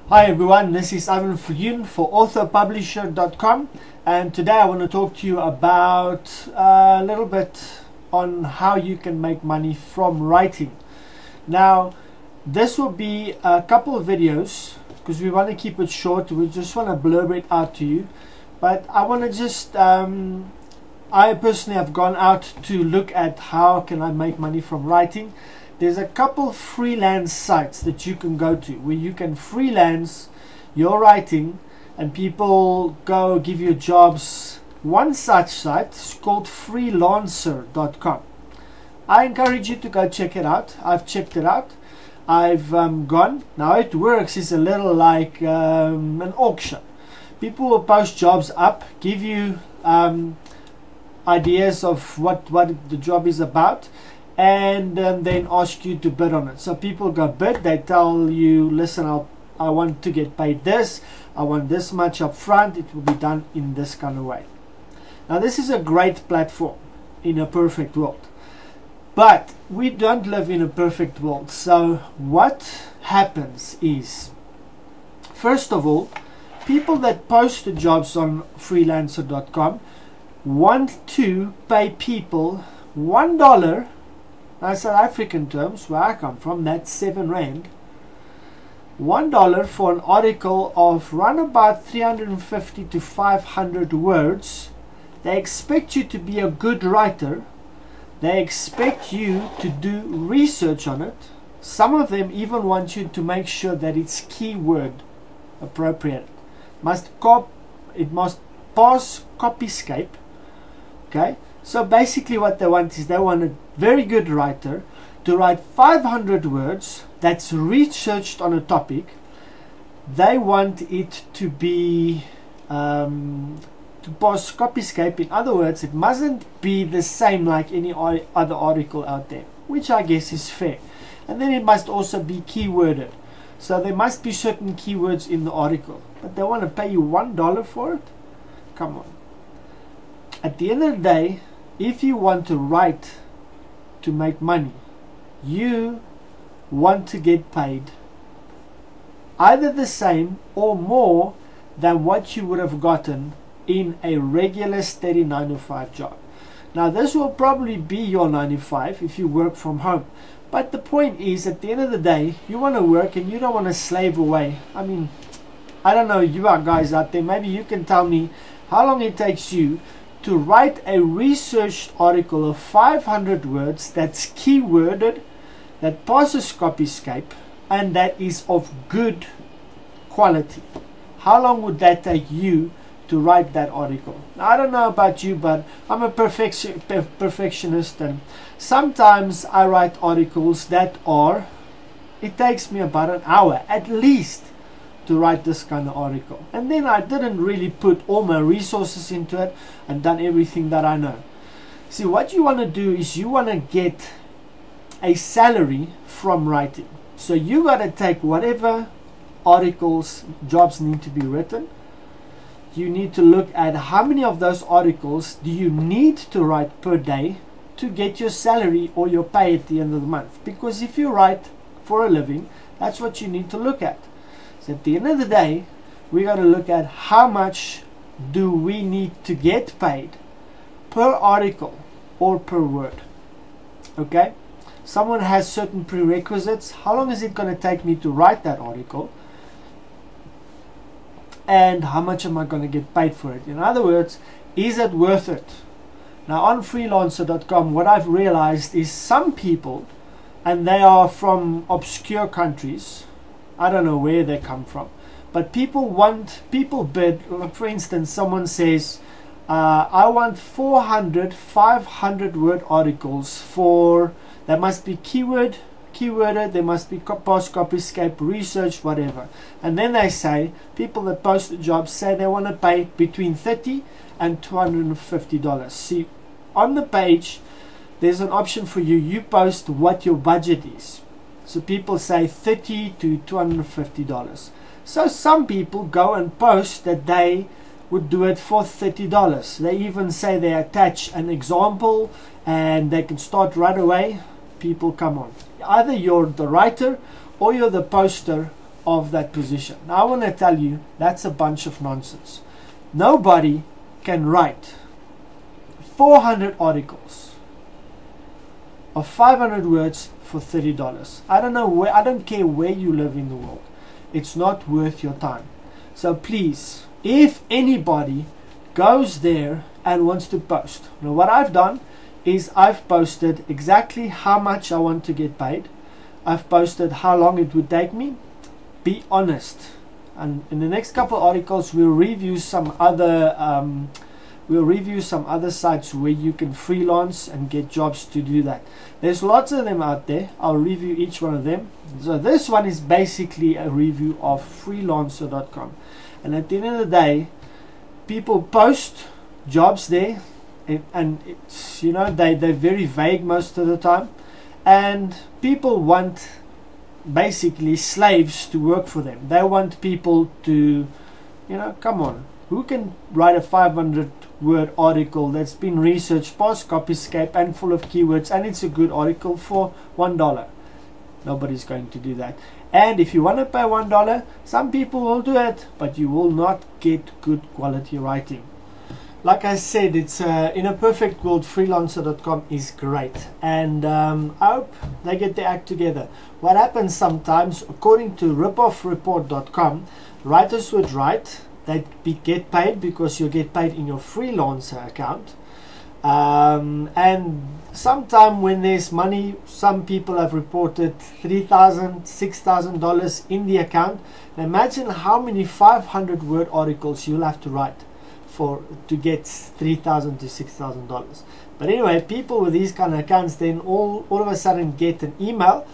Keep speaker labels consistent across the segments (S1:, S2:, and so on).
S1: Hi everyone, this is Pt1 for Authopublisher.com, and today I want to talk to you about a little bit on how you can make money from writing. Now this will be a couple of videos because we want to keep it short. We just want to blurb it out to you, but I want to just I personally have gone out to look at how can I make money from writing. There's a couple freelance sites that you can go to where you can freelance your writing and people go give you jobs. One such site is called freelancer.com. I encourage you to go check it out. I've checked it out. I've gone. Now it works is a little like an auction. People will post jobs up, give you ideas of what the job is about, and then ask you to bid on it. So people go bid, they tell you, listen, I want to get paid this, I want this much up front, it will be done in this kind of way. Now this is a great platform in a perfect world, but we don't live in a perfect world. So what happens is, first of all, people that post the jobs on freelancer.com want to pay people $1. Now South African terms, where I come from, that's 7 Rand. $1 for an article of around about 350 to 500 words. They expect you to be a good writer. They expect you to do research on it. Some of them even want you to make sure that it's keyword appropriate. It must pass copyscape. Okay, so basically what they want is they want a very good writer to write 500 words that's researched on a topic. They want it to be to pass copyscape. In other words, it mustn't be the same like any other article out there, which I guess is fair. And then it must also be keyworded, so there must be certain keywords in the article. But they want to pay you $1 for it? Come on. At the end of the day, if you want to write to make money, you want to get paid either the same or more than what you would have gotten in a regular steady 9 to 5 job. Now this will probably be your 9 to 5 if you work from home, but the point is, at the end of the day, you want to work and you don't want to slave away. I mean, I don't know, you are guys out there, maybe you can tell me how long it takes you to write a researched article of 500 words that's keyworded, that passes copyscape, and that is of good quality. How long would that take you to write that article? Now, I don't know about you, but I'm a perfectionist, and sometimes I write articles that it takes me about an hour at least to write this kind of article, and then I didn't really put all my resources into it and done everything that I know. See, what you want to do is you want to get a salary from writing. So you got to take whatever articles, jobs need to be written. You need to look at how many of those articles do you need to write per day to get your salary or your pay at the end of the month. Because if you write for a living, that's what you need to look at. So at the end of the day, we got to look at how much do we need to get paid per article or per word. Okay, someone has certain prerequisites. How long is it going to take me to write that article, and how much am I going to get paid for it? In other words, is it worth it? Now on freelancer.com, what I've realized is some people, and they are from obscure countries, I don't know where they come from, but people bid. Like for instance, someone says, I want 400 500 word articles for, they must be keyworded, they must be pass copyscape, research, whatever. And then they say, people that post the jobs say they want to pay between $30 and $250. See, on the page there's an option for you. You post what your budget is. So people say $30 to $250. So some people go and post that they would do it for $30. They even say they attach an example and they can start right away. People, come on. Either you're the writer or you're the poster of that position. Now I want to tell you that's a bunch of nonsense. Nobody can write 400 articles of 500 words for $30. I don't care where you live in the world. It's not worth your time. So please, if anybody goes there and wants to post, now what I've done is I've posted exactly how much I want to get paid. I've posted how long it would take me. Be honest. And in the next couple articles we'll review some other sites where you can freelance and get jobs to do that. There's lots of them out there. I'll review each one of them. So this one is basically a review of freelancer.com, and at the end of the day, people post jobs there, and it's, you know, they're very vague most of the time, and people want basically slaves to work for them. They want people to, you know, come on, who can write a 500-word article that's been researched, past copyscape, and full of keywords, and it's a good article for $1? Nobody's going to do that. And if you want to pay $1, some people will do it, but you will not get good quality writing. Like I said, it's in a perfect world, freelancer.com is great, and I hope they get their act together. What happens sometimes, according to ripoffreport.com, writers would write, they get paid because you get paid in your freelancer account, and sometime when there's money, some people have reported $3,000, $6,000 in the account. Now imagine how many 500-word articles you'll have to write to get $3,000 to $6,000. But anyway, people with these kind of accounts then all of a sudden get an email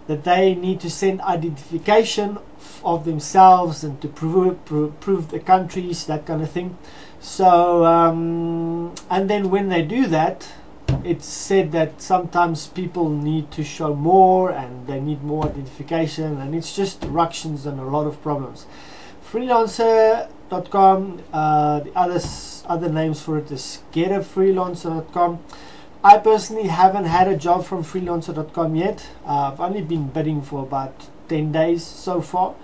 S1: that they need to send identification of themselves and to prove the countries, that kind of thing. So and then when they do that, it's said that sometimes people need to show more and they need more identification, and it's just ructions and a lot of problems. Freelancer.com, the other names for it is getafreelancer.com. I personally haven't had a job from freelancer.com yet. I've only been bidding for about 10 days so far,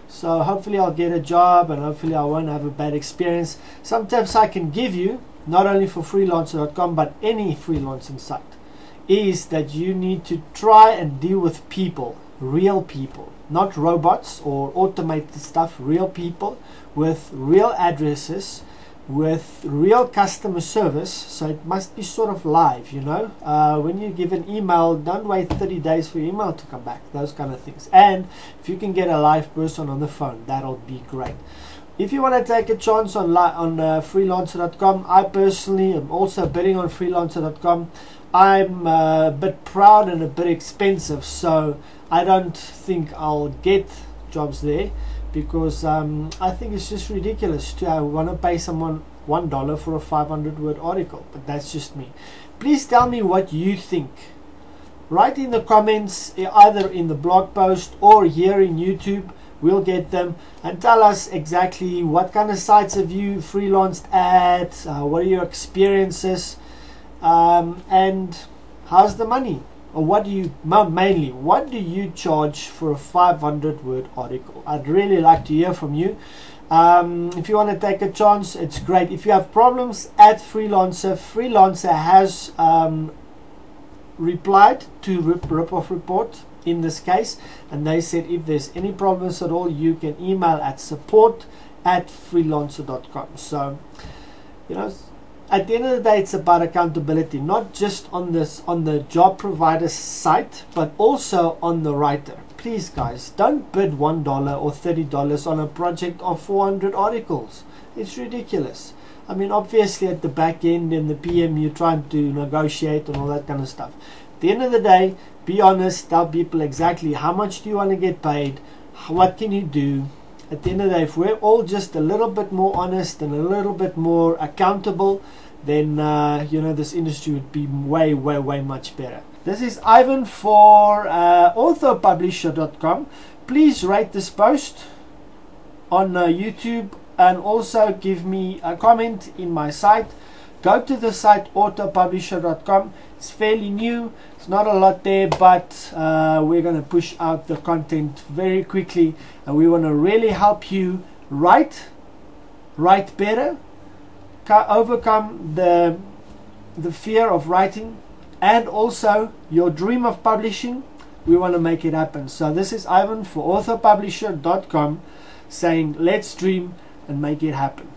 S1: so hopefully I'll get a job and hopefully I won't have a bad experience. Some tips I can give you, not only for freelancer.com but any freelancing site, is that you need to try and deal with people, real people, not robots or automated stuff, real people with real addresses, with real customer service. So it must be sort of live, you know. When you give an email, don't wait 30 days for your email to come back, those kind of things. And if you can get a live person on the phone, that'll be great. If you want to take a chance on freelancer.com, I personally am also bidding on freelancer.com. I'm a bit proud and a bit expensive, so I don't think I'll get jobs there, because I think it's just ridiculous to want to pay someone $1 for a 500-word article. But that's just me. Please tell me what you think. Write in the comments, either in the blog post or here in YouTube. We'll get them, and tell us exactly what kind of sites have you freelanced at, what are your experiences, and how's the money, or what do you mainly what do you charge for a 500-word article? I'd really like to hear from you. If you want to take a chance, it's great. If you have problems at Freelancer has replied to Ripoff Report in this case, and they said if there's any problems at all, you can email at support@freelancer.com. So, you know, at the end of the day, it's about accountability, not just on the job provider site, but also on the writer. Please guys, don't bid $1 or $30 on a project of 400 articles. It's ridiculous. I mean, obviously at the back end and the PM, you're trying to negotiate and all that kind of stuff. At the end of the day, be honest, tell people exactly how much do you want to get paid, what can you do. At the end of the day, if we're all just a little bit more honest and a little bit more accountable, then you know, this industry would be way much better. This is Ivan for Authopublisher.com. Please rate this post on YouTube, and also give me a comment in my site. go to the site Authopublisher.com. It's fairly new, it's not a lot there, but we're going to push out the content very quickly, and we want to really help you write better, overcome the fear of writing, and also your dream of publishing. We want to make it happen. So this is Ivan for Authopublisher.com saying let's dream and make it happen.